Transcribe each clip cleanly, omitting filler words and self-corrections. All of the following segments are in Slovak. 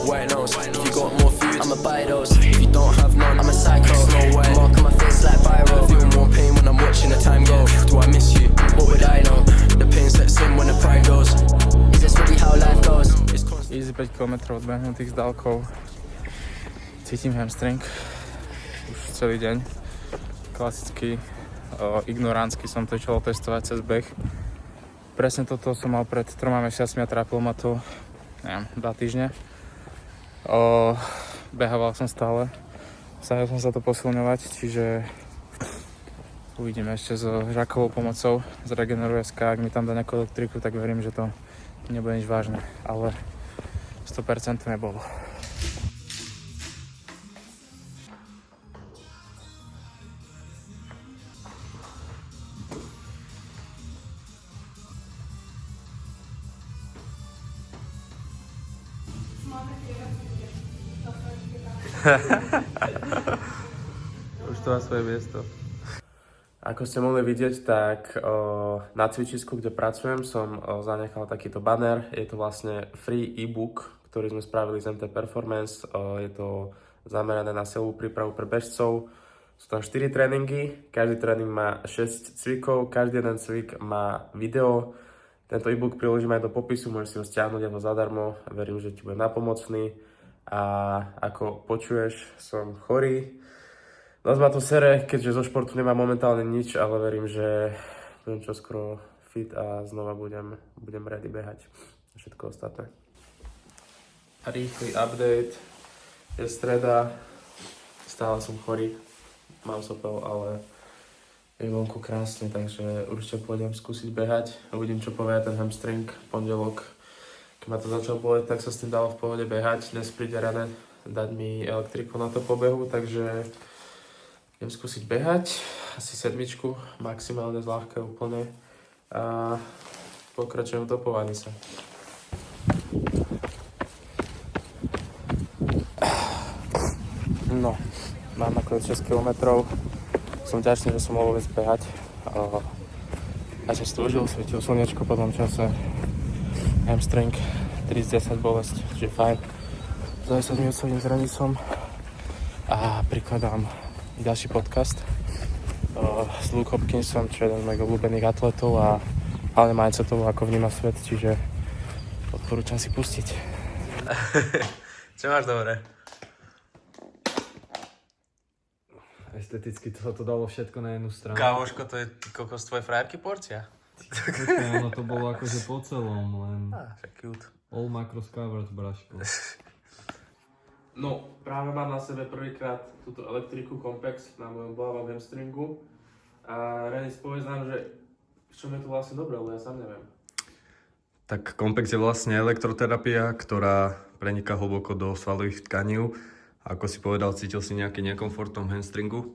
White nose, if you got more food, I'ma buy those. If you don't have none, I'm a psycho. No way, mark on my face like viral. Feel more pain when I'm watching the time go. Do I miss you? What would I know? The pain sets in when the pride goes. Is this really how life goes? Easy 5 km odbehnutých s dálkou. Cítim hamstring už celý deň. Klasicky ignoránsky som to išiel testovať cez beh. Presne toto som mal pred 3 mesiacmi a trápilo ma to, neviem, 2 týždne. Behával som stále, snažil som sa to posilňovať, čiže uvidíme ešte so Žakovou pomocou z Regeneru.sk. Ak mi tam dá nejakú elektriku, tak verím, že to nebude nič vážne, ale 100% nebolo. Už to má svoje miesto. Ako ste mohli vidieť, tak na cvičisku, kde pracujem, som zanechal takýto banner. Je to vlastne free e-book, ktorý sme spravili z MT Performance. Je to zamerané na silovú prípravu pre bežcov. Sú tam 4 tréningy, každý tréning má 6 cvikov, každý jeden cvik má video. Tento e-book priložím aj do popisu, môžeš si ho stiahnuť ako zadarmo. Verím, že ti bude napomocný. A ako počuješ, som chorý. Dosť ma to sere, keďže zo športu nemám momentálne nič, ale verím, že budem čoskoro fit a znova budem ready behať a všetko ostatné. Rýchly update. Je streda, stále som chorý, mám sopel, ale je vonku krásne, takže určite pôjdem skúsiť behať. Uvidím, čo povie ten hamstring pondelok. Keď ma to začalo boleť, tak sa s tým dalo v pohode behať. Dnes príde ráno dať mi elektriku na to pobehu, takže idem skúsiť behať. Asi 7, maximálne zľahka úplne. A pokračujem v topovaní sa. No, mám nakoniec 6 km. Som vďačný, že som mohol vôbec behať. A že stúžil, svietil slnečko po tom čase. Hamstring, 30-10 bolesť, čiže fajn. Za 10 minút sa idem s Renisom a prikladám ďalší podcast s Luke Hopkinsom, čo je jeden z mojich obľúbených atletov a hlavne mindsetovo, ako vníma svet, čiže odporúčam si pustiť. Čo máš dobre? Esteticky to dalo všetko na jednu stranu. Kámoško, to je kokos tvojej frajerky porcia. Ono to bolo akože po celom, len cute. all macros covered, braško. No, práve mám na sebe prvýkrát túto elektriku Compex na mojom bohavom hamstringu. A Renis, povedz nám, že v čom je to vlastne dobré, lebo ja sám neviem. Tak Compex je vlastne elektroterapia, ktorá preniká hlboko do svalových tkaní. Ako si povedal, cítil si nejaký nekomfort v tom hamstringu?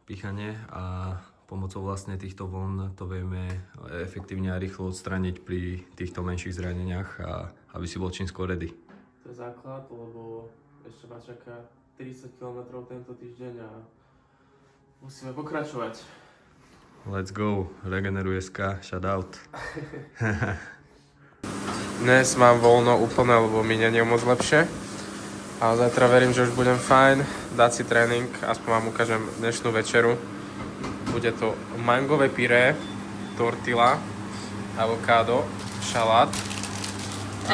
Píchanie a pomocou vlastne týchto vln to vieme efektívne a rýchlo odstrániť pri týchto menších zraneniach a aby si bol čím skôr ready. To je základ, lebo ešte ma čaká 30 km tento týždeň a musíme pokračovať. Let's go, Regeneru.sk, shout out. Dnes mám voľno úplne, lebo mi nie je moc lepšie. Ale zajtra verím, že už budem fajn, dať si tréning, aspoň vám ukážem dnešnú večeru. Bude to mangové pyré, tortilla, avokádo, šalát a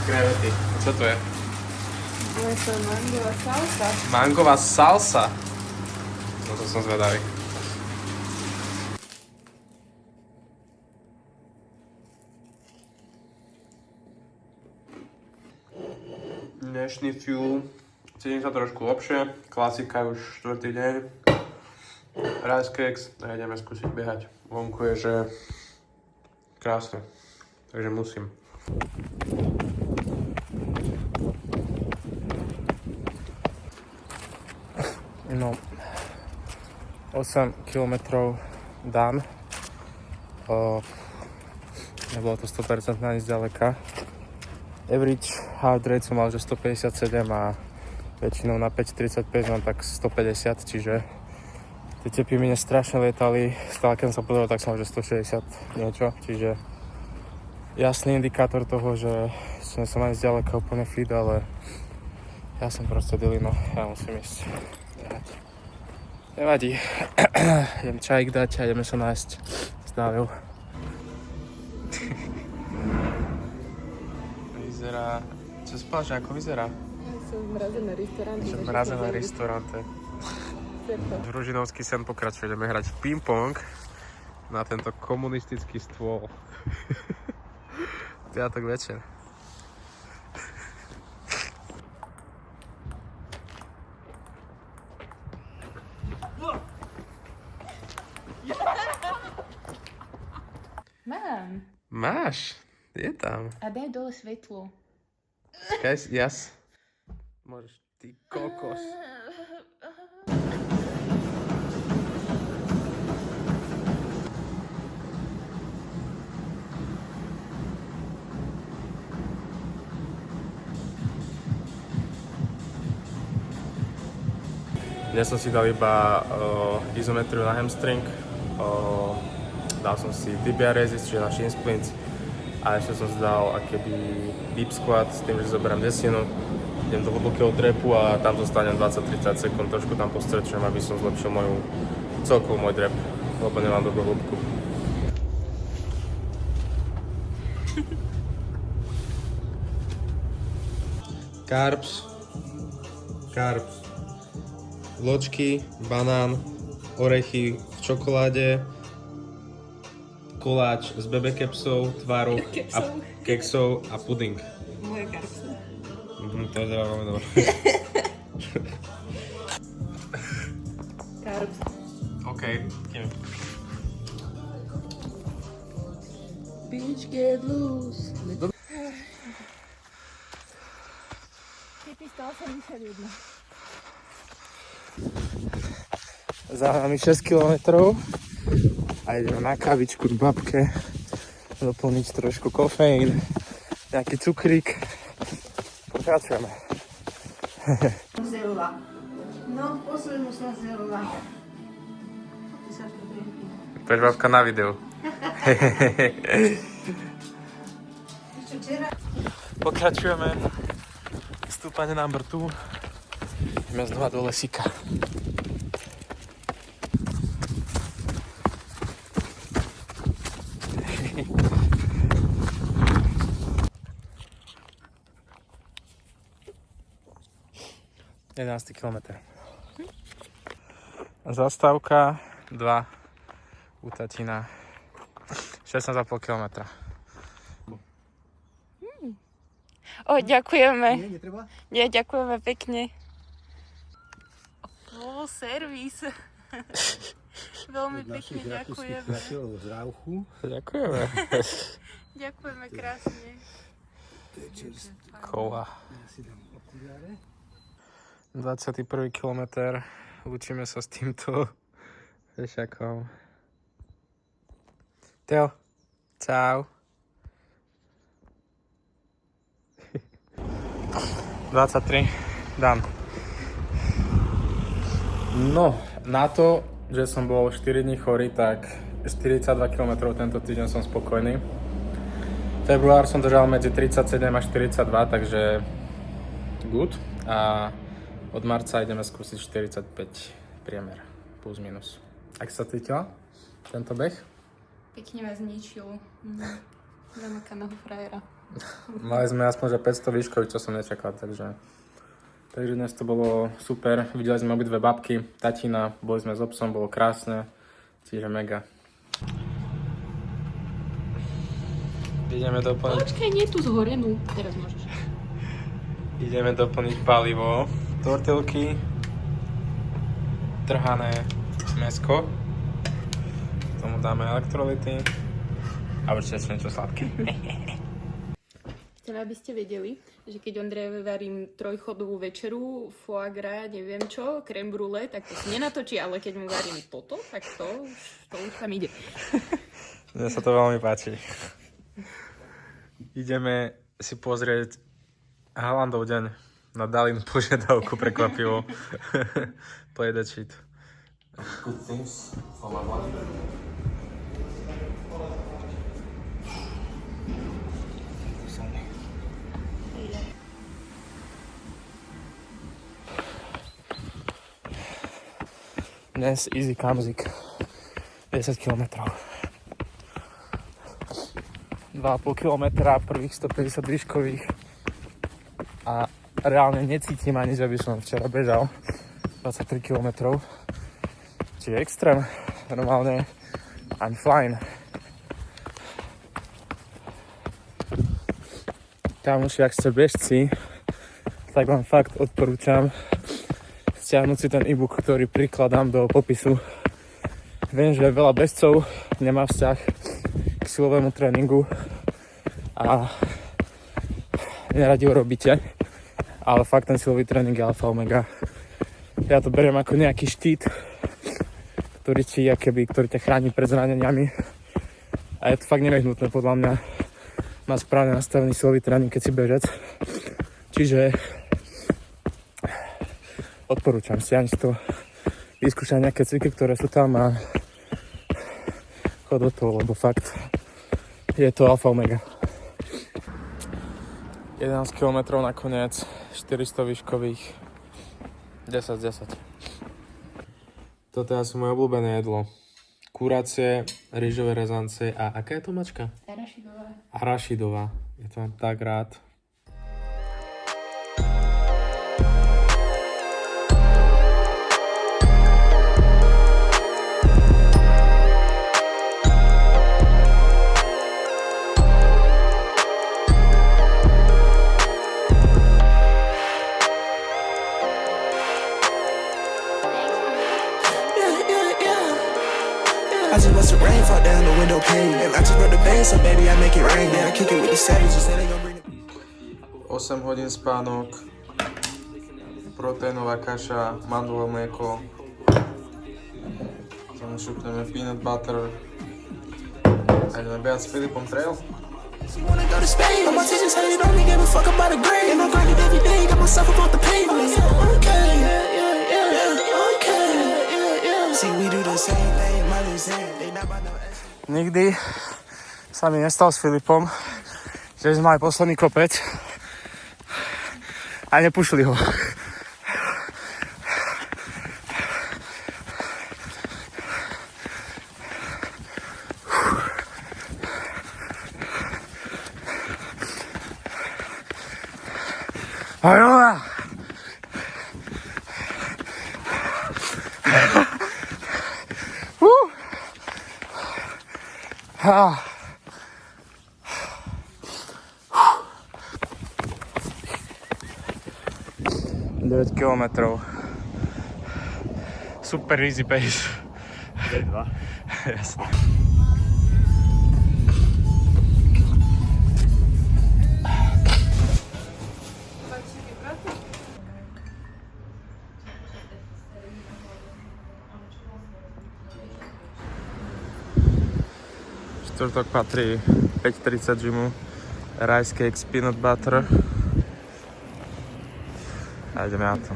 krevety. Čo to je? To je mangová salsa. Mangová salsa? No to som zvedavý. Dnešný fuel, cítim sa trošku lepšie, klasika už 4. deň. Rice cakes a ideme skúsiť behať. Vonku je, že krásne, takže musím. No, 8 km dám. Nebolo to 100% ani zďaleka. Average heart rate som mal, že 157 a väčšinou na 5.35 mám tak 150, čiže tie tepy mi strašne lietali. Stále keď som sa pozeral, tak som mal, že 160 niečo, čiže jasný indikátor toho, že nie som ani zďaleka úplne fit, ale ja som proste dilino, ja musím ísť. Nevadí. Idem čajík dať a ideme sa nájsť s Dáviou. Vyzerá... Čo spáš, ako vyzerá? Sú mrazené restauranty. Mrazené restauranty. Ružinovský sen pokračuje, ideme hrať ping-pong na tento komunistický stôl. Piatok večer. Mám. Máš? Je tam. A daj dole svetlo. Čakaj, jas. Môžeš, ty kokos. Dnes som si dal iba izometriu na hamstring, dal som si tibia resist, čiže na shin splints a ešte som si dal akéby deep squat s tým, že zoberám desinu, idem do hlbokého drepu a tam zostanem 20-30 sekúnd, trošku tam postrečujem, aby som zlepšil celkový môj drep, lebo nemám dobrú hĺbku. Carbs, vločky, banán, orechy v čokoláde, koláč s bebekepsou, tvarok a keksov a puding. Moje karpsy. To je veľmi dobré. Karps. OK, ideme. Bitch, get loose. 481. Za nami 6 km a ideme na kavičku k babke doplniť trošku kofeín, nejaký cukrík. Pokračujeme. Zelula. No, poslednú som zelula. Poď babka na videu. Pokračujeme. Stúpanie number 2. Ideme znova do lesíka. Jedenáctý kilometr. Zastávka 2 u tatina. 16,5 kilometra. O, ďakujeme. Nie, netreba? Nie, ďakujeme pekne. O, servis. Veľmi pekne ďakujeme. Z Rauchu. Ďakujeme. Ďakujeme krásne. Kola. Ja si dám okuliare. 21. kilometr. Učíme sa s týmto fešakom. Teo. Čau. 23. Dan. No, na to, že som bol 4 dní chorý, tak 42 km tento týždeň som spokojný. Február som držal medzi 37 a 42, takže good. A od marca ideme skúsiť 45 priemer, plus minus. Ak sa cítila tento beh? Pekne ma zničil. Zamakaného frajera. Mali sme aspoň že 500 výškový, čo som nečakal, takže dnes to bolo super. Videli sme obidve babky, tatina, boli sme s obsom, bolo krásne, čiže mega. Ideme doplniť... Počkaj, nie tu zhorenú. Teraz môžeš. Ideme doplniť palivo. Tortilky, trhané mäsko, k tomu dáme elektrolyty a určite niečo sladké. Chcem, aby ste vedeli, že keď Ondrejovi varím trojchodovú večeru, foie gras, neviem čo, crème brûlée, tak to si nenatočí, ale keď mu varím toto, tak to už tam ide. Mne sa to veľmi páči. Ideme si pozrieť Haalandov deň. No dali mi požiadavku prekvapivo. Play the cheat. Good things for my body. Dnes easy kamzik. 10 km. 2,5 km, prvých 150 výškových. A reálne necítim ani, že by som včera bežal 23 km. Čiže extrém. Normálne I'm flying. Kamoši, ak ste bežci, tak vám fakt odporúčam stiahnuť si ten e-book, ktorý prikladám do popisu. Viem, že veľa bežcov nemá vzťah k silovému tréningu a neradi ho robíte, ale fakt ten silový tréning je alfa omega. Ja to beriem ako nejaký štít, ktorý ťa chráni pred zraneniami a je to fakt nevyhnutné podľa mňa. Má správne nastavený silový tréning, keď si bežec. Čiže odporúčam si ani to vyskúšať nejaké cviky, ktoré sú tam a chod do toho, lebo fakt je to alfa omega. 11 km nakoniec, 400 výškových, 10 z 10. Toto je asi moje obľúbené jedlo. Kurácie, rýžové rezance a aká je to mačka? Arašidová. Ja to mám tak rád. I just watch the rain fall down the window pane. And I just broke the band, so baby, I make it rain. Yeah, I kick it with the savages, and they gon' bring it. 8 hodín spánok, proteínová kaša, mandlové mlieko, tam šupneme peanut butter a ideme behať s Filipom trail. She wanna go to Spain. All my teachers say they don't give a fuck about a grade. And I'm grinding every day, got myself up off the pavement. Okay, okay. See, we do the same thing, money saying they not about no ass. Nikdy sa mi nestal s Filipom, že sme mali posledný kopec a nepušli ho. Ajola! Ah. 9 kilometrov. Super easy pace. 2. Jasne. Štvrtok patrí 5:30 gymu, rice cakes, peanut butter a ideme na to.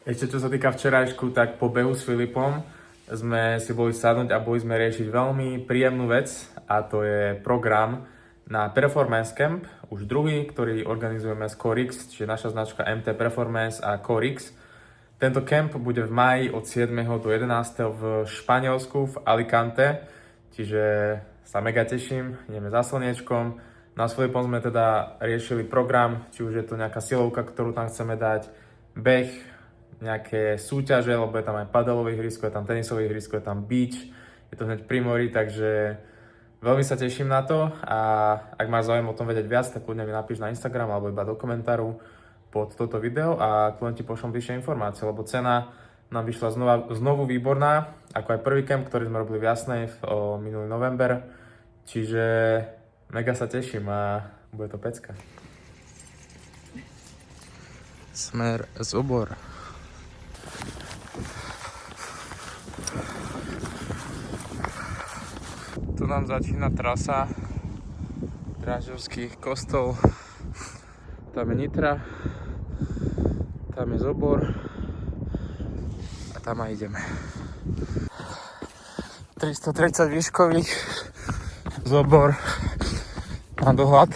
Ešte čo sa týka včerajšku, tak po behu s Filipom sme si boli sadnúť a boli sme riešiť veľmi príjemnú vec a to je program na Performance Camp, už druhý, ktorý organizujeme s Corix, čiže naša značka MT Performance a Corix. Tento camp bude v máji od 7. do 11. v Španielsku, v Alicante, čiže sa mega teším, ideme za slniečkom. No a s Filipom sme teda riešili program, či už je to nejaká silovka, ktorú tam chceme dať, beh, nejaké súťaže, lebo je tam aj padelový ihrisko, je tam tenisový ihrisko, je tam beach, je to hneď pri mori, takže veľmi sa teším na to a ak máš záujem o tom vedieť viac, tak kľudne mi napíš na Instagram alebo iba do komentáru pod toto video a kľudne ti pošlom bližšie informácie, lebo cena nám vyšla znovu výborná, ako aj prvý camp, ktorý sme robili v Jasnej minulý november, čiže mega sa teším a bude to pecka. Smer Zobor. Tu nám začína trasa, Drážďovský kostol, tam je Nitra, tam je Zobor a tam aj ideme. 330 výškových zobor na dohľad.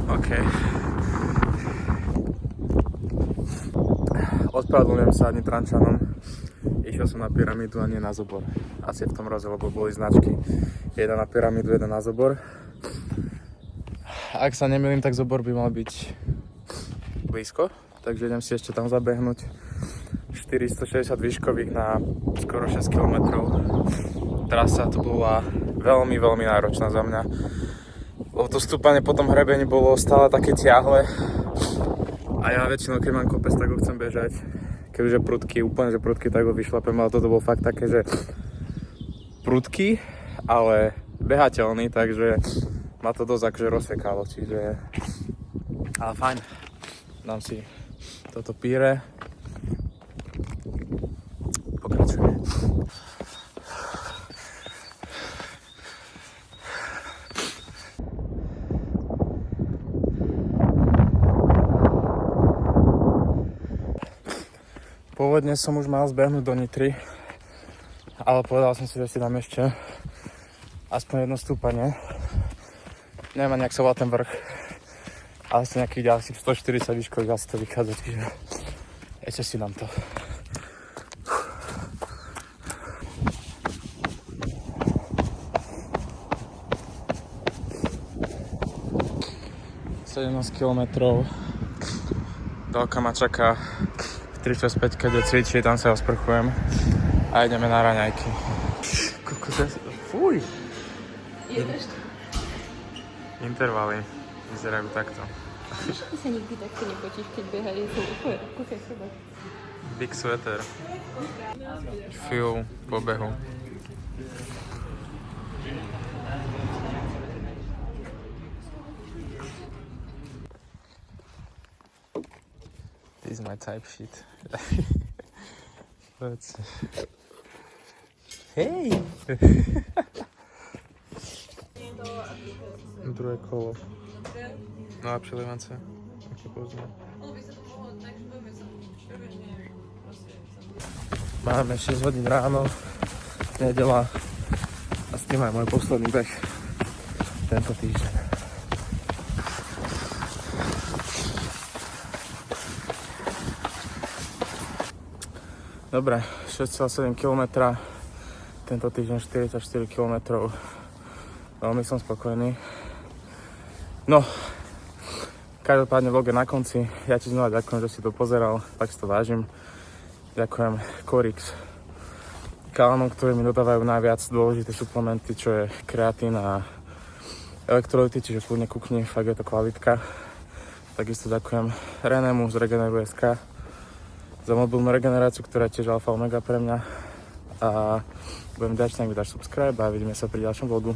OK. Ospravedlňujem sa Nitrančanom. Išiel som na pyramídu a nie na zobor. Asi v tom rozdiel, lebo boli značky. Jedna na pyramídu, jedna na zobor. Ak sa nemýlim, tak zobor by mal byť blízko. Takže idem si ešte tam zabehnúť. 460 výškových na skoro 6 km. Trasa to bola veľmi, veľmi náročná za mňa. Lebo to stúpanie po tom hrebení bolo stále také tiahle. A ja väčšinou, keď mám kopec, tak ho chcem bežať. Keďže prudký, úplne že prudký, tak ho vyšlapem, ale toto bol fakt také, že prudký, ale behateľný, takže ma to dosť akože rozsekalo, čiže... Ale fajn, dám si toto píre. Pokračujeme. Pôvodne som už mal zbehnúť do Nitry, ale povedal som si, že si dám ešte aspoň jedno stúpanie. Neviem ani, jak sa volá ten vrch, ale asi nejakých ďalších 140 výškových asi to vychádza, čiže ešte si dám to. 17 kilometrov. Dalka ma čaká 365, keď cvičí, tam sa osprchujem a ideme na raňajky. Fuj! Intervaly vyzerajú takto. Ty sa nikdy takto nepočíš, keď behajú, sú úplne, kúkaj seba. Big sweater. Feel po behu. This is my type shit. Hej! Druhé kolo. No a přelivance, jak to poznám. Máme 6 hodín ráno, nedeľa a s tým aj môj posledný beh tento týždeň. Dobre, 6,7 km, tento týždeň 44 km, veľmi som spokojný. No, každopádne vlog je na konci, ja ti znova ďakujem, že si to pozeral, tak si to vážim. Ďakujem Corix, kalanom, ktorí mi dodávajú najviac dôležité suplementy, čo je kreatín a elektrolyty, čiže kľudne kúkni, fakt je to kvalitka. Takisto ďakujem Renemu z Regeneru.sk za mobilnú regeneráciu, ktorá je tiež alfa omega pre mňa. A budem vďačný, ak mi dáš subscribe a vidíme sa pri ďalšom vlogu.